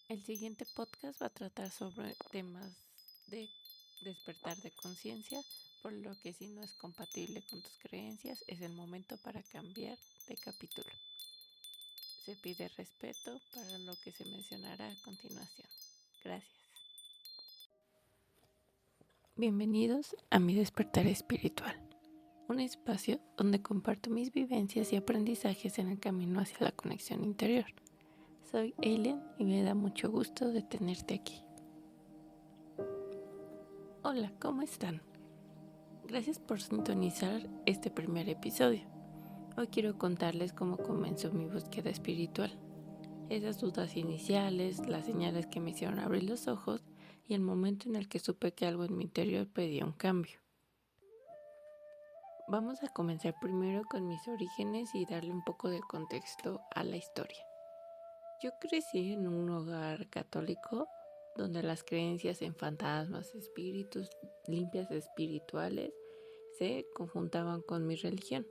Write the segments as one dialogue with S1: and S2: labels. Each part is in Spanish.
S1: El siguiente podcast va a tratar sobre temas de despertar de conciencia, por lo que si no es compatible con tus creencias, es el momento para cambiar de capítulo. Se pide respeto para lo que se mencionará a continuación. Gracias. Bienvenidos a mi despertar espiritual, un espacio donde comparto mis vivencias y aprendizajes en el camino hacia la conexión interior. Soy Eileen y me da mucho gusto de tenerte aquí. Hola, ¿cómo están? Gracias por sintonizar este primer episodio. Hoy quiero contarles cómo comenzó mi búsqueda espiritual, esas dudas iniciales, las señales que me hicieron abrir los ojos y el momento en el que supe que algo en mi interior pedía un cambio. Vamos a comenzar primero con mis orígenes y darle un poco de contexto a la historia. Yo crecí en un hogar católico donde las creencias en fantasmas, espíritus, limpias espirituales se conjuntaban con mi religión.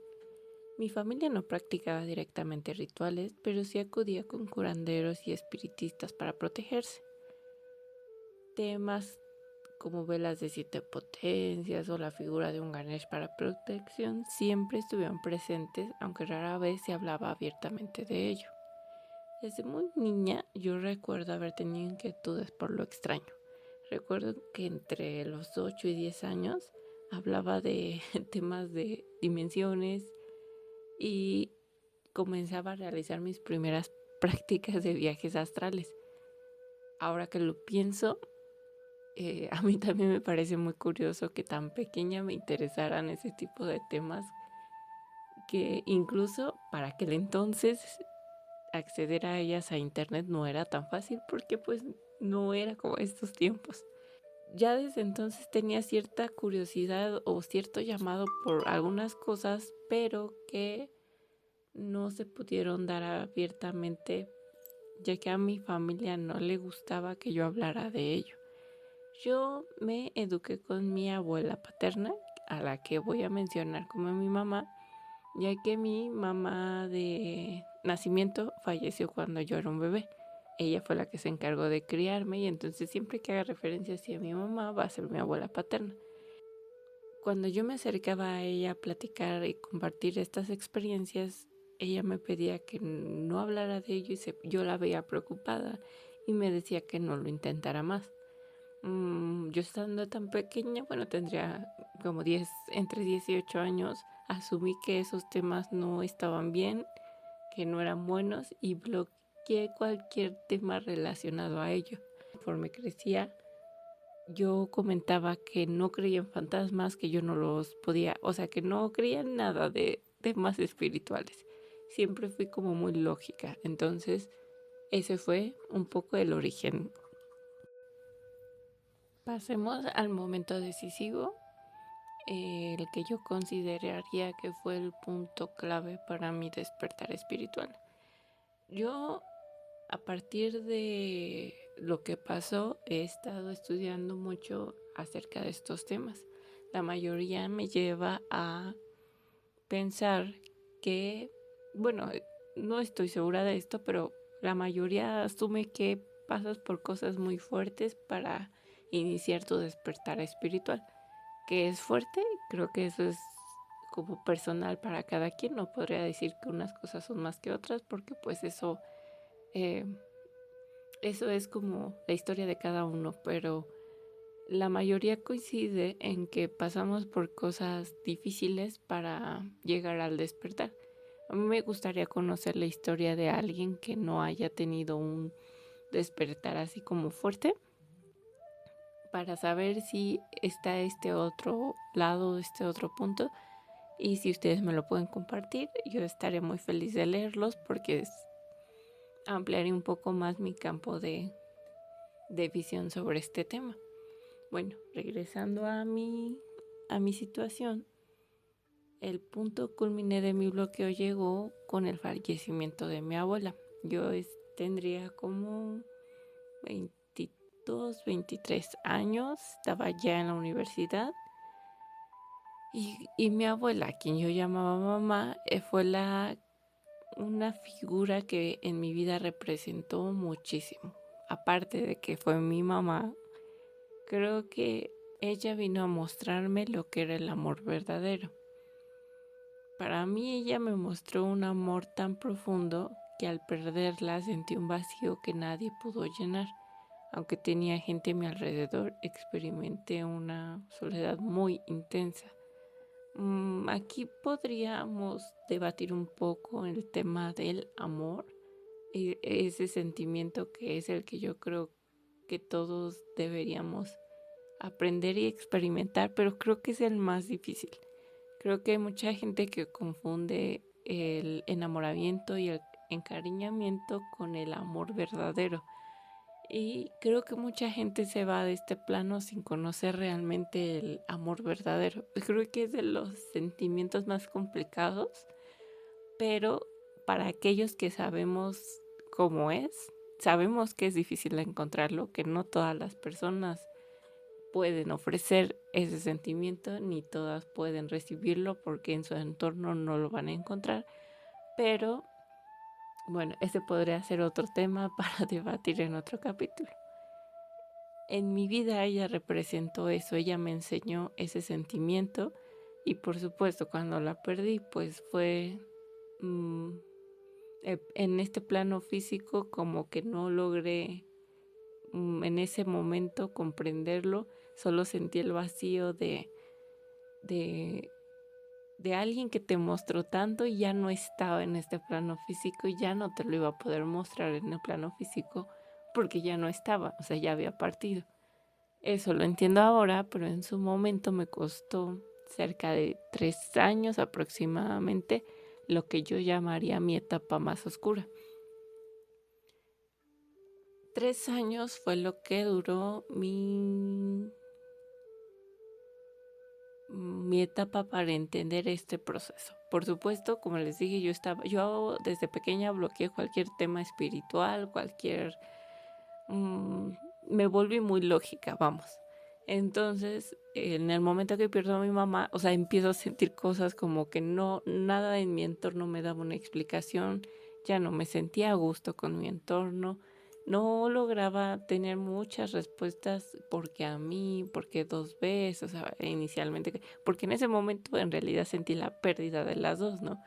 S1: Mi familia no practicaba directamente rituales, pero sí acudía con curanderos y espiritistas para protegerse. Temas como velas de 7 potencias o la figura de un Ganesh para protección siempre estuvieron presentes, aunque rara vez se hablaba abiertamente de ello. Desde muy niña yo recuerdo haber tenido inquietudes por lo extraño. Recuerdo que entre los 8 y 10 años hablaba de temas de dimensiones y comenzaba a realizar mis primeras prácticas de viajes astrales. Ahora que lo pienso, a mí también me parece muy curioso que tan pequeña me interesaran ese tipo de temas, que incluso para aquel entonces acceder a ellas a internet no era tan fácil porque pues no era como estos tiempos. Ya desde entonces tenía cierta curiosidad o cierto llamado por algunas cosas, pero que no se pudieron dar abiertamente, ya que a mi familia no le gustaba que yo hablara de ello. Yo me eduqué con mi abuela paterna, a la que voy a mencionar como mi mamá, ya que mi mamá de nacimiento falleció cuando yo era un bebé. Ella fue la que se encargó de criarme y entonces siempre que haga referencia hacia mi mamá va a ser mi abuela paterna. Cuando yo me acercaba a ella a platicar y compartir estas experiencias, ella me pedía que no hablara de ello y yo la veía preocupada y me decía que no lo intentara más. Yo estando tan pequeña, bueno, tendría como entre 10 y 8 años, asumí que esos temas no estaban bien, que no eran buenos y bloqueé cualquier tema relacionado a ello. Conforme crecía, yo comentaba que no creía en fantasmas, que yo no los podía, o sea, que no creía en nada de temas espirituales. Siempre fui como muy lógica. Entonces, ese fue un poco el origen. Pasemos al momento decisivo, el que yo consideraría que fue el punto clave para mi despertar espiritual. Yo, a partir de lo que pasó, he estado estudiando mucho acerca de estos temas. La mayoría me lleva a pensar que, bueno, no estoy segura de esto, pero la mayoría asume que pasas por cosas muy fuertes para iniciar tu despertar espiritual. Que es fuerte, creo que eso es como personal para cada quien. No podría decir que unas cosas son más que otras, porque pues eh, eso es como la historia de cada uno, pero la mayoría coincide en que pasamos por cosas difíciles para llegar al despertar. A mí me gustaría conocer la historia de alguien que no haya tenido un despertar así como fuerte, para saber si está este otro lado, este otro punto. Y si ustedes me lo pueden compartir, yo estaré muy feliz de leerlos, porque ampliaré un poco más mi campo de visión sobre este tema. Bueno, regresando a mi situación, el punto culmine de mi bloqueo llegó con el fallecimiento de mi abuela. Yo tendría como 22, 23 años, estaba ya en la universidad. Y mi abuela, a quien yo llamaba mamá, fue una figura que en mi vida representó muchísimo. aparte de que fue mi mamá, creo que ella vino a mostrarme lo que era el amor verdadero. Para mí ella me mostró un amor tan profundo que al perderla sentí un vacío que nadie pudo llenar. Aunque tenía gente a mi alrededor, experimenté una soledad muy intensa. Aquí podríamos debatir un poco el tema del amor, y ese sentimiento que es el que yo creo que todos deberíamos aprender y experimentar, pero creo que es el más difícil. Creo que hay mucha gente que confunde el enamoramiento y el encariñamiento con el amor verdadero. Y creo que mucha gente se va de este plano sin conocer realmente el amor verdadero. Creo que es de los sentimientos más complicados, pero para aquellos que sabemos cómo es, sabemos que es difícil encontrarlo, que no todas las personas pueden ofrecer ese sentimiento, ni todas pueden recibirlo porque en su entorno no lo van a encontrar, pero bueno, ese podría ser otro tema para debatir en otro capítulo. En mi vida ella representó eso, ella me enseñó ese sentimiento y por supuesto cuando la perdí pues fue en este plano físico como que no logré en ese momento comprenderlo, solo sentí el vacío de, de alguien que te mostró tanto y ya no estaba en este plano físico y ya no te lo iba a poder mostrar en el plano físico porque ya no estaba, o sea, ya había partido. Eso lo entiendo ahora, pero en su momento me costó cerca de 3 años aproximadamente lo que yo llamaría mi etapa más oscura. 3 años fue lo que duró mi etapa para entender este proceso. Por supuesto, como les dije, yo desde pequeña bloqueé cualquier tema espiritual, me volví muy lógica, vamos. Entonces, en el momento que pierdo a mi mamá, o sea, empiezo a sentir cosas como que nada en mi entorno me daba una explicación, ya no me sentía a gusto con mi entorno, no lograba tener muchas respuestas porque a mí, porque dos veces, o sea, inicialmente, porque en ese momento en realidad sentí la pérdida de las dos, ¿no?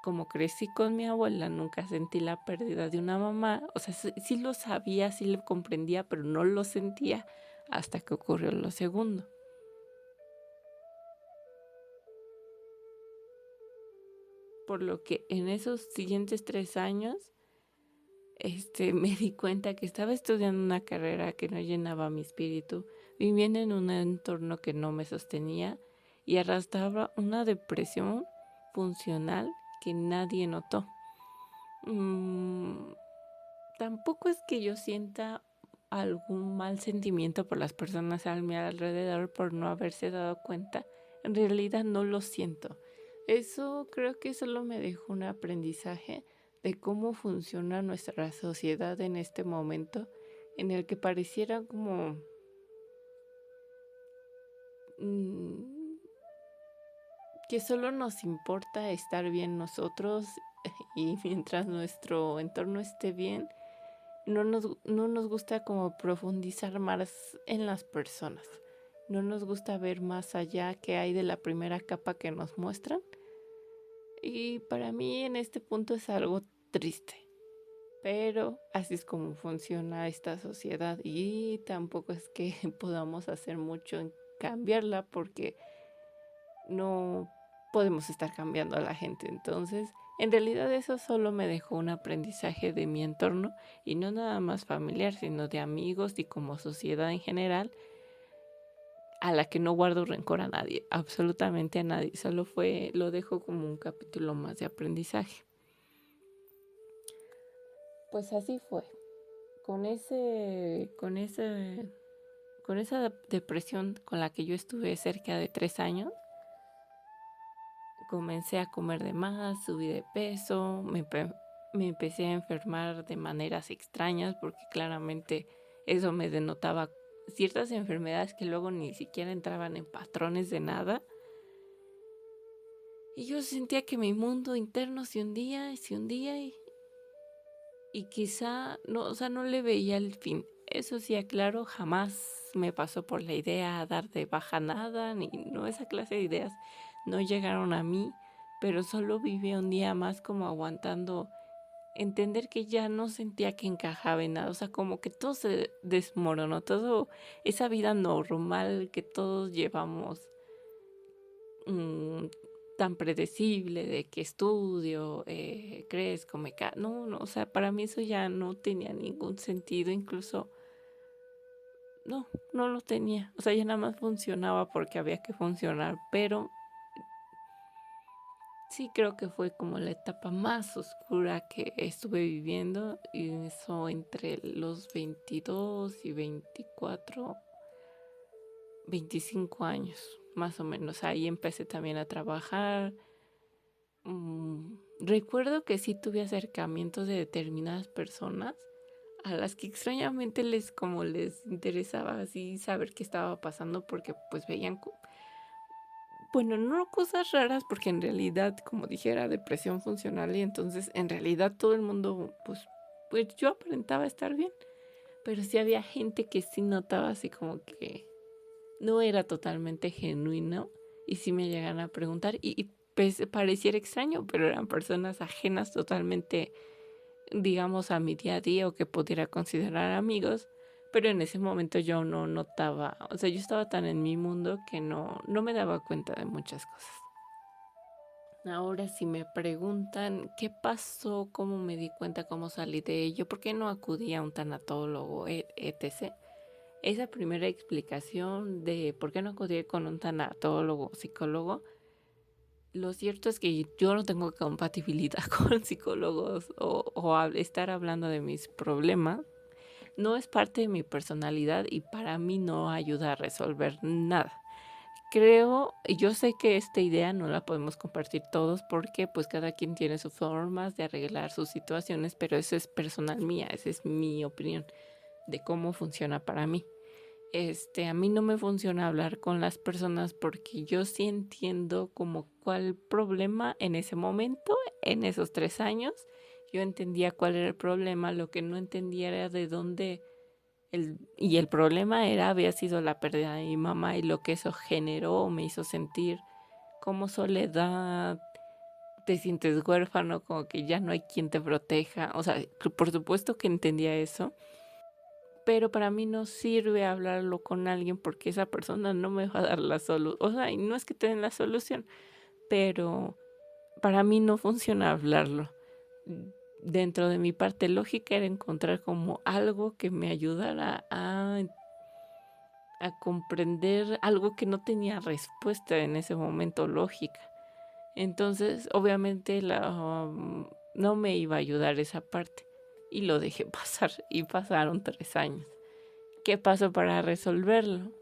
S1: Como crecí con mi abuela, nunca sentí la pérdida de una mamá. O sea, sí lo sabía, sí lo comprendía, pero no lo sentía hasta que ocurrió lo segundo. Por lo que en esos siguientes 3 años, me di cuenta que estaba estudiando una carrera que no llenaba mi espíritu, viviendo en un entorno que no me sostenía y arrastraba una depresión funcional que nadie notó. Tampoco es que yo sienta algún mal sentimiento por las personas a mi alrededor por no haberse dado cuenta. En realidad no lo siento. Eso creo que solo me dejó un aprendizaje de cómo funciona nuestra sociedad en este momento en el que pareciera como que solo nos importa estar bien nosotros y mientras nuestro entorno esté bien, no nos gusta como profundizar más en las personas. No nos gusta ver más allá que hay de la primera capa que nos muestran. Y para mí en este punto es algo triste. Pero así es como funciona esta sociedad y tampoco es que podamos hacer mucho en cambiarla porque no podemos estar cambiando a la gente. Entonces, en realidad eso solo me dejó un aprendizaje de mi entorno y no nada más familiar, sino de amigos y como sociedad en general, a la que no guardo rencor a nadie, absolutamente a nadie. Lo dejo como un capítulo más de aprendizaje. Pues así fue. Con esa depresión con la que yo estuve cerca de 3 años, comencé a comer de más, subí de peso, me empecé a enfermar de maneras extrañas porque claramente eso me denotaba ciertas enfermedades que luego ni siquiera entraban en patrones de nada. Y yo sentía que mi mundo interno se hundía y se hundía y quizá no, o sea, no le veía el fin. Eso sí, aclaro, jamás me pasó por la idea dar de baja nada, ni no esa clase de ideas no llegaron a mí, pero solo viví un día más como aguantando entender que ya no sentía que encajaba en nada, o sea, como que todo se desmoronó, todo esa vida normal que todos llevamos, mm, tan predecible de que estudio, crezco, no, no, o sea, para mí eso ya no tenía ningún sentido, incluso no, no lo tenía, o sea, ya nada más funcionaba porque había que funcionar, pero sí creo que fue como la etapa más oscura que estuve viviendo, y eso entre los 22 y 24, 25 años, más o menos. Ahí empecé también a trabajar. Recuerdo que sí tuve acercamientos de determinadas personas a las que extrañamente les interesaba así saber qué estaba pasando porque pues veían, bueno, no cosas raras porque en realidad, como dije, era depresión funcional y entonces en realidad todo el mundo, pues yo aparentaba estar bien, pero sí había gente que sí notaba así como que no era totalmente genuino y sí me llegan a preguntar y pues pareciera extraño, pero eran personas ajenas totalmente, digamos, a mi día a día o que pudiera considerar amigos, pero en ese momento yo no notaba, o sea, yo estaba tan en mi mundo que no me daba cuenta de muchas cosas. Ahora, si me preguntan qué pasó, cómo me di cuenta, cómo salí de ello, por qué no acudí a un tanatólogo, etc. Esa primera explicación de por qué no acudí con un tanatólogo o psicólogo, lo cierto es que yo no tengo compatibilidad con psicólogos o estar hablando de mis problemas. No es parte de mi personalidad y para mí no ayuda a resolver nada. Creo, y yo sé que esta idea no la podemos compartir todos porque pues cada quien tiene sus formas de arreglar sus situaciones, pero eso es personal mía, esa es mi opinión de cómo funciona para mí. A mí no me funciona hablar con las personas porque yo sí entiendo como cuál problema en ese momento, en esos 3 años, yo entendía cuál era el problema, lo que no entendía era de dónde, y el problema había sido la pérdida de mi mamá y lo que eso generó o me hizo sentir como soledad, te sientes huérfano, como que ya no hay quien te proteja, o sea, por supuesto que entendía eso, pero para mí no sirve hablarlo con alguien porque esa persona no me va a dar la solución. O sea, y no es que te den la solución, pero para mí no funciona hablarlo. Dentro de mi parte lógica era encontrar como algo que me ayudara a comprender algo que no tenía respuesta en ese momento lógica. Entonces, obviamente, no me iba a ayudar esa parte. Y lo dejé pasar. Y pasaron 3 años. ¿Qué pasó para resolverlo?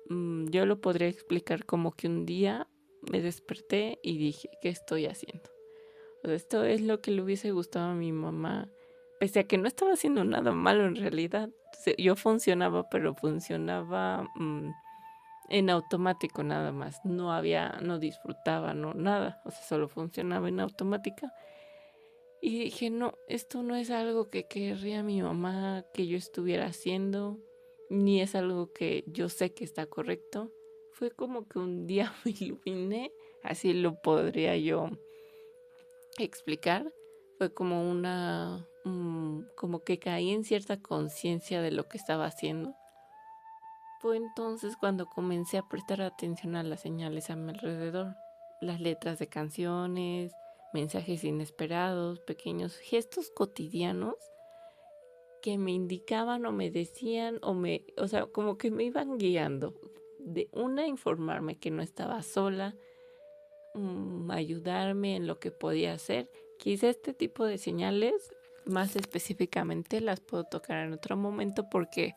S1: Yo lo podría explicar como que un día me desperté y dije, ¿qué estoy haciendo? O sea, esto es lo que le hubiese gustado a mi mamá, pese a que no estaba haciendo nada malo en realidad. Yo funcionaba, pero funcionaba en automático nada más. No disfrutaba, no nada. O sea, solo funcionaba en automática. Y dije, no, esto no es algo que querría mi mamá que yo estuviera haciendo, ni es algo que yo sé que está correcto. Fue como que un día me iluminé, así lo podría yo explicar. Fue como como que caí en cierta conciencia de lo que estaba haciendo. Fue entonces cuando comencé a prestar atención a las señales a mi alrededor, las letras de canciones, mensajes inesperados, pequeños gestos cotidianos que me indicaban o me decían o sea, como que me iban guiando. De una, informarme que no estaba sola, ayudarme en lo que podía hacer. Quizá este tipo de señales, más específicamente, las puedo tocar en otro momento porque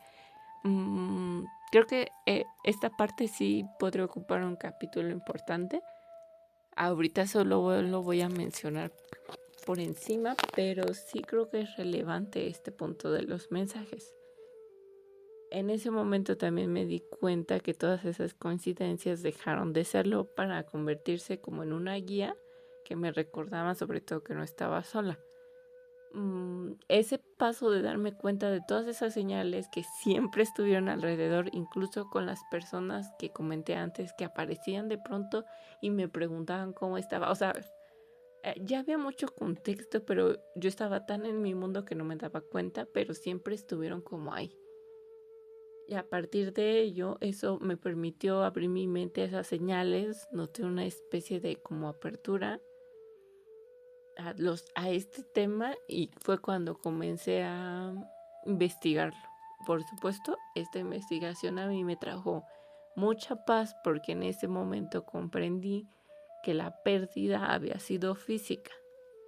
S1: creo que esta parte sí podría ocupar un capítulo importante. Ahorita solo lo voy a mencionar por encima, pero sí creo que es relevante este punto de los mensajes. En ese momento también me di cuenta que todas esas coincidencias dejaron de serlo para convertirse como en una guía que me recordaba sobre todo que no estaba sola. ese paso de darme cuenta de todas esas señales que siempre estuvieron alrededor, incluso con las personas que comenté antes que aparecían de pronto y me preguntaban cómo estaba. O sea, ya había mucho contexto, pero yo estaba tan en mi mundo que no me daba cuenta, pero siempre estuvieron como ahí. Y a partir de ello, eso me permitió abrir mi mente a esas señales, noté una especie de como apertura a este tema y fue cuando comencé a investigarlo. Por supuesto, esta investigación a mí me trajo mucha paz porque en ese momento comprendí que la pérdida había sido física,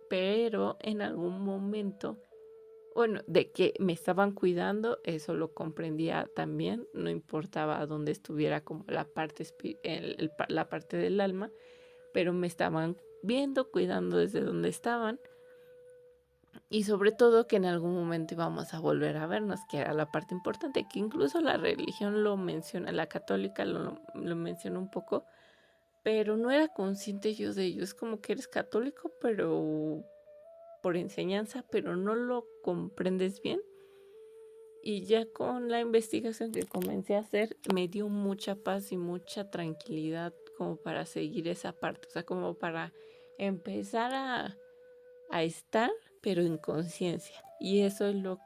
S1: pero en algún momento, bueno, de que me estaban cuidando, eso lo comprendía también, no importaba dónde estuviera como la parte, la parte del alma, pero me estaban viendo, cuidando desde donde estaban y sobre todo que en algún momento íbamos a volver a vernos, que era la parte importante, que incluso la religión lo menciona, la católica lo menciona un poco, pero no era consciente yo de ello. Es como que eres católico, pero por enseñanza, pero no lo comprendes bien. Y ya con la investigación que comencé a hacer, me dio mucha paz y mucha tranquilidad como para seguir esa parte, o sea, como para empezar a estar, pero en conciencia. Y eso es lo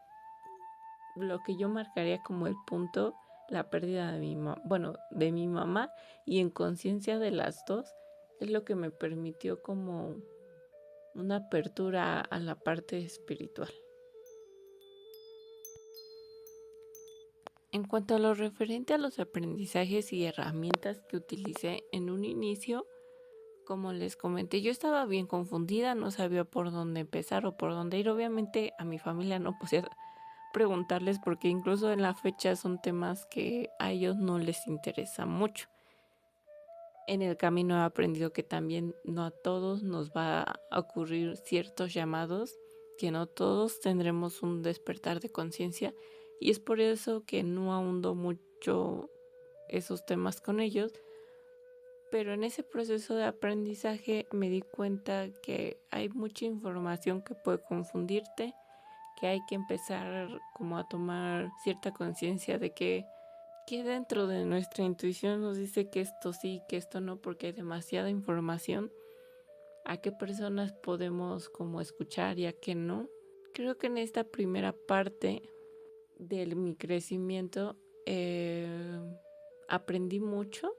S1: que yo marcaría como el punto, la pérdida de mi mamá, bueno, de mi mamá y en conciencia de las dos, es lo que me permitió como una apertura a la parte espiritual. En cuanto a lo referente a los aprendizajes y herramientas que utilicé en un inicio, como les comenté, yo estaba bien confundida, no sabía por dónde empezar o por dónde ir. Obviamente a mi familia no podía preguntarles porque incluso en la fecha son temas que a ellos no les interesa mucho. En el camino he aprendido que también no a todos nos va a ocurrir ciertos llamados, que no todos tendremos un despertar de conciencia y es por eso que no ahundo mucho esos temas con ellos, pero en ese proceso de aprendizaje me di cuenta que hay mucha información que puede confundirte, que hay que empezar como a tomar cierta conciencia de que dentro de nuestra intuición nos dice que esto sí, que esto no, porque hay demasiada información, a qué personas podemos como escuchar y a qué no. Creo que en esta primera parte de mi crecimiento aprendí mucho,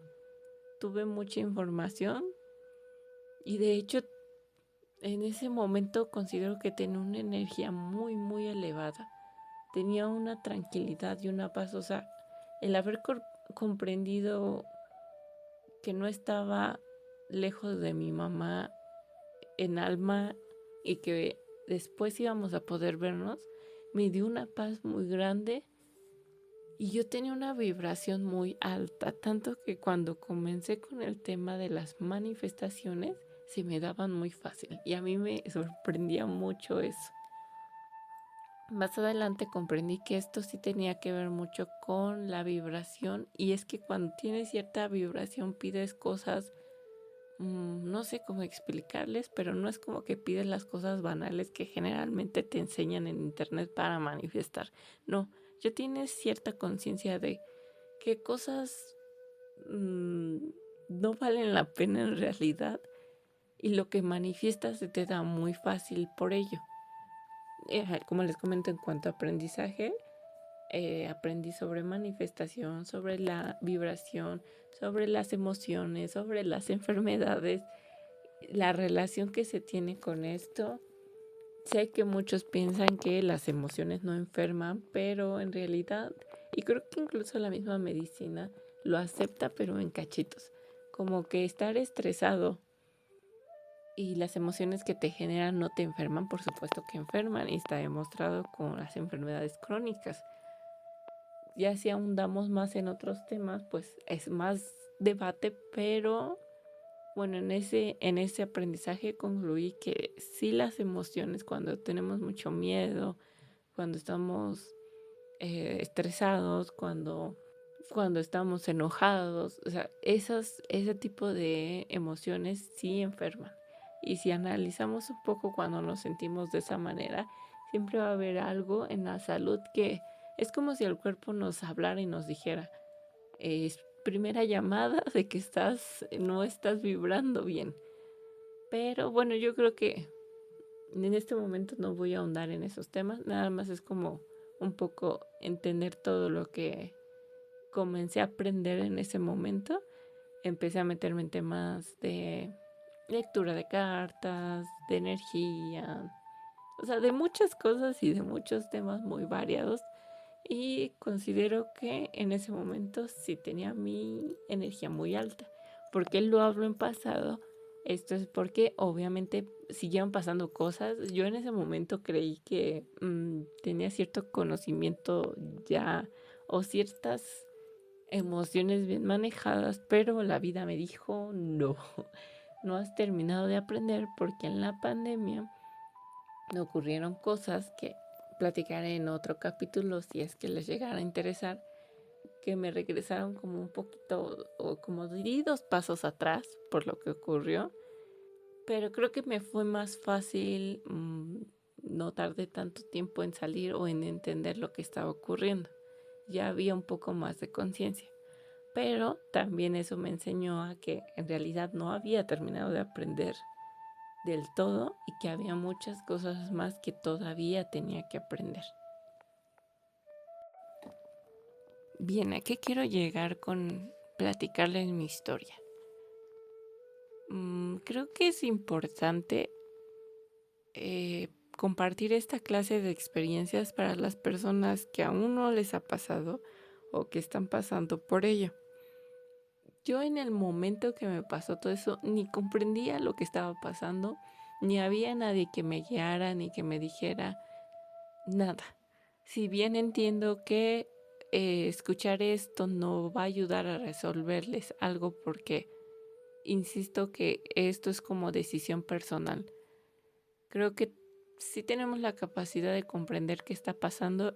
S1: tuve mucha información y de hecho en ese momento considero que tenía una energía muy, muy elevada. Tenía una tranquilidad y una paz, o sea, el haber comprendido que no estaba lejos de mi mamá en alma y que después íbamos a poder vernos, me dio una paz muy grande y yo tenía una vibración muy alta, tanto que cuando comencé con el tema de las manifestaciones, se me daban muy fácil y a mí me sorprendía mucho eso. Más adelante comprendí que esto sí tenía que ver mucho con la vibración y es que cuando tienes cierta vibración pides cosas, no sé cómo explicarles, pero no es como que pides las cosas banales que generalmente te enseñan en internet para manifestar. No, ya tienes cierta conciencia de qué cosas mmm, no valen la pena en realidad y lo que manifiestas se te da muy fácil por ello. Como les comento en cuanto a aprendizaje, aprendí sobre manifestación, sobre la vibración, sobre las emociones, sobre las enfermedades, la relación que se tiene con esto. Sé que muchos piensan que las emociones no enferman, pero en realidad, y creo que incluso la misma medicina lo acepta, pero en cachitos. Como que estar estresado y las emociones que te generan no te enferman, por supuesto que enferman y está demostrado con las enfermedades crónicas. Ya si ahondamos más en otros temas, pues es más debate, pero bueno, en ese aprendizaje concluí que sí las emociones, cuando tenemos mucho miedo, cuando estamos estresados, cuando estamos enojados, o sea, ese tipo de emociones sí enferman. Y si analizamos un poco cuando nos sentimos de esa manera, Siempre va a haber algo en la salud que es como si el cuerpo nos hablara y nos dijera, es primera llamada de que no estás vibrando bien. Pero bueno, yo creo que en este momento no voy a ahondar en esos temas, nada más es como un poco entender todo lo que comencé a aprender en ese momento. Empecé a meterme en temas de lectura de cartas, de energía, o sea, de muchas cosas y de muchos temas muy variados. Y considero que en ese momento sí tenía mi energía muy alta. ¿Por qué lo hablo en pasado? Esto es porque obviamente siguieron pasando cosas. Yo en ese momento creí que tenía cierto conocimiento ya o ciertas emociones bien manejadas, pero la vida me dijo no, no has terminado de aprender porque en la pandemia me ocurrieron cosas que platicaré en otro capítulo si es que les llegara a interesar, que me regresaron como un poquito o como diría 2 pasos atrás por lo que ocurrió, pero creo que me fue más fácil, no tardé tanto tiempo en salir o en entender lo que estaba ocurriendo. Ya había un poco más de conciencia, pero también eso me enseñó a que en realidad no había terminado de aprender del todo y que había muchas cosas más que todavía tenía que aprender. Bien, ¿a qué quiero llegar con platicarles mi historia? Creo que es importante compartir esta clase de experiencias para las personas que aún no les ha pasado o que están pasando por ello. Yo en el momento que me pasó todo eso ni comprendía lo que estaba pasando, ni había nadie que me guiara ni que me dijera nada. Si bien entiendo que escuchar esto no va a ayudar a resolverles algo porque insisto que esto es como decisión personal. Creo que sí tenemos la capacidad de comprender qué está pasando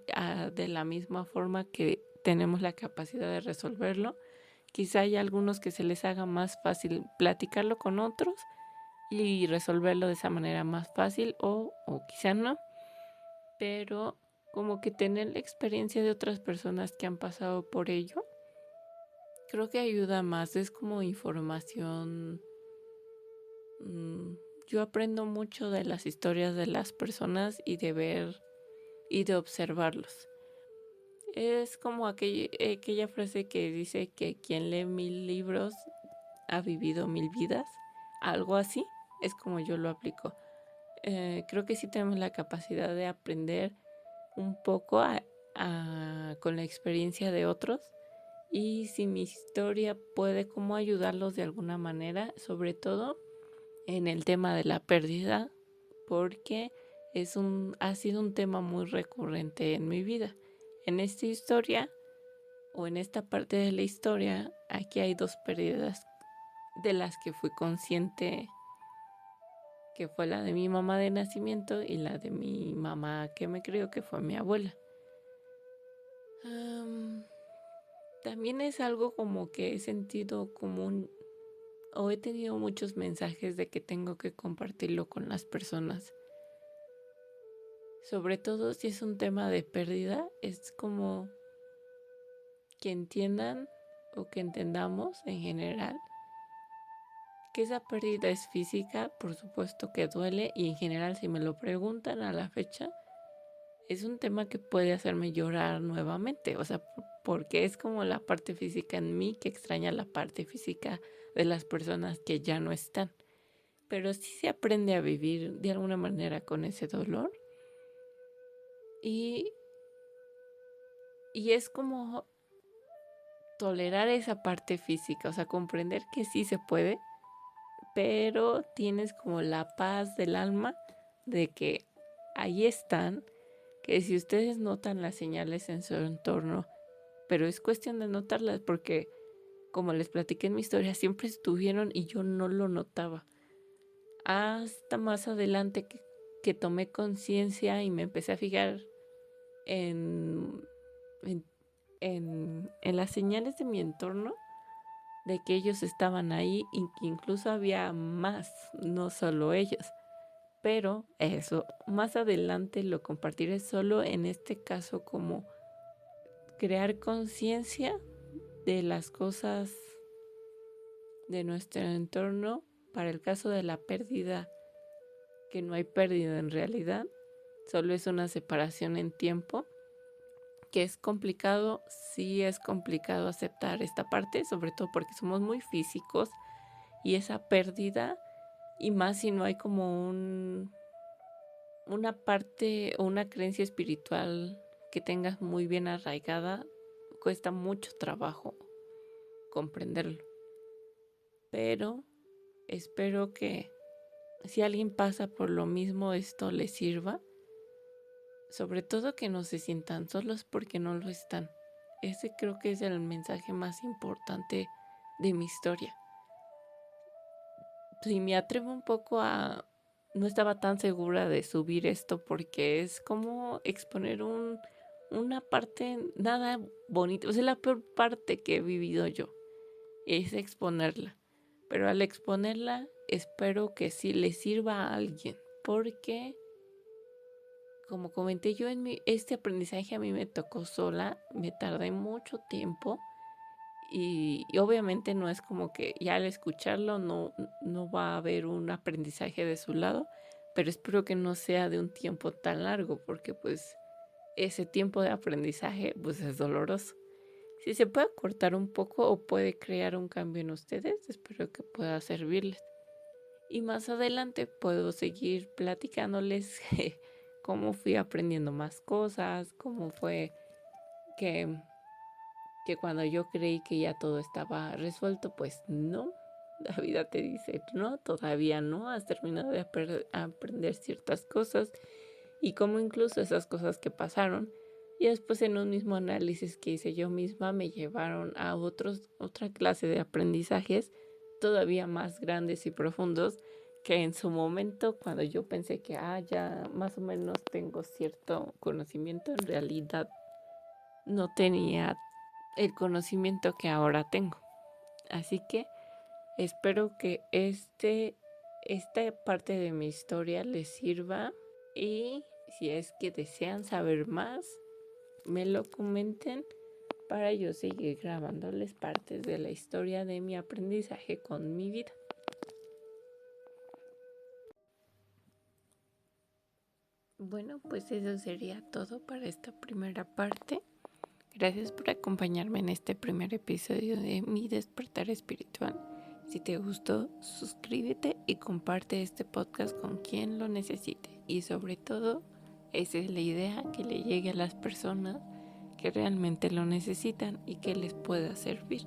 S1: de la misma forma que tenemos la capacidad de resolverlo. Quizá hay algunos que se les haga más fácil platicarlo con otros y resolverlo de esa manera más fácil o quizá no, pero como que tener la experiencia de otras personas que han pasado por ello, creo que ayuda más, es como información. mm, yo aprendo mucho de las historias de las personas y de ver y de observarlos. Es como aquella frase que dice que quien lee 1000 libros ha vivido 1000 vidas, algo así, es como yo lo aplico. Creo que sí tenemos la capacidad de aprender un poco con la experiencia de otros y si mi historia puede como ayudarlos de alguna manera, sobre todo en el tema de la pérdida, porque ha sido un tema muy recurrente en mi vida. En esta historia o en esta parte de la historia, aquí hay 2 pérdidas de las que fui consciente, que fue la de mi mamá de nacimiento y la de mi mamá que me crió, que fue mi abuela. También es algo como que he sentido común o he tenido muchos mensajes de que tengo que compartirlo con las personas. Sobre todo si es un tema de pérdida, es como que entiendan o que entendamos en general que esa pérdida es física, por supuesto que duele y en general si me lo preguntan a la fecha, es un tema que puede hacerme llorar nuevamente, o sea, porque es como la parte física en mí que extraña la parte física de las personas que ya no están. Pero sí se aprende a vivir de alguna manera con ese dolor y, y es como tolerar esa parte física, o sea, comprender que sí se puede, pero tienes como la paz del alma de que ahí están, que si ustedes notan las señales en su entorno, pero es cuestión de notarlas porque, como les platiqué en mi historia, siempre estuvieron y yo no lo notaba. Hasta más adelante que tomé conciencia y me empecé a fijar en, en, en las señales de mi entorno, de que ellos estaban ahí y que incluso había más, no solo ellos. Pero eso, más adelante lo compartiré, solo en este caso como crear conciencia de las cosas de nuestro entorno para el caso de la pérdida, que no hay pérdida en realidad, solo es una separación en tiempo, que es complicado, sí es complicado aceptar esta parte, sobre todo porque somos muy físicos y esa pérdida, y más si no hay como una parte o una creencia espiritual que tengas muy bien arraigada, cuesta mucho trabajo comprenderlo. Pero espero que si alguien pasa por lo mismo, esto les sirva. Sobre todo que no se sientan solos porque no lo están. Ese creo que es el mensaje más importante de mi historia. Si me atrevo un poco a... No estaba tan segura de subir esto porque es como exponer una parte nada bonita. O sea, la peor parte que he vivido yo es exponerla. Pero al exponerla espero que sí le sirva a alguien. Porque, como comenté yo, este aprendizaje a mí me tocó sola. Me tardé mucho tiempo. Y obviamente no es como que ya al escucharlo no va a haber un aprendizaje de su lado, pero espero que no sea de un tiempo tan largo, porque pues ese tiempo de aprendizaje pues es doloroso. Si se puede cortar un poco o puede crear un cambio en ustedes, espero que pueda servirles. Y más adelante puedo seguir platicándoles cómo fui aprendiendo más cosas, cómo fue que cuando yo creí que ya todo estaba resuelto, pues no. La vida te dice, no, todavía no, has terminado de aprender ciertas cosas y cómo incluso esas cosas que pasaron y después en un mismo análisis que hice yo misma me llevaron a otra clase de aprendizajes todavía más grandes y profundos que en su momento cuando yo pensé que ya más o menos tengo cierto conocimiento, en realidad no tenía el conocimiento que ahora tengo. Así que espero que esta parte de mi historia les sirva y si es que desean saber más, me lo comenten para yo seguir grabándoles partes de la historia de mi aprendizaje con mi vida. Bueno, pues eso sería todo para esta primera parte. Gracias por acompañarme en este primer episodio de Mi Despertar Espiritual. Si te gustó, suscríbete y comparte este podcast con quien lo necesite. Y sobre todo, esa es la idea, que le llegue a las personas que realmente lo necesitan y que les pueda servir.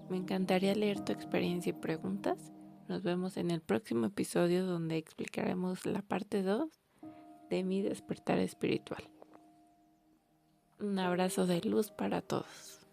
S1: Me encantaría leer tu experiencia y preguntas. Nos vemos en el próximo episodio donde explicaremos la parte 2 de Mi Despertar Espiritual. Un abrazo de luz para todos.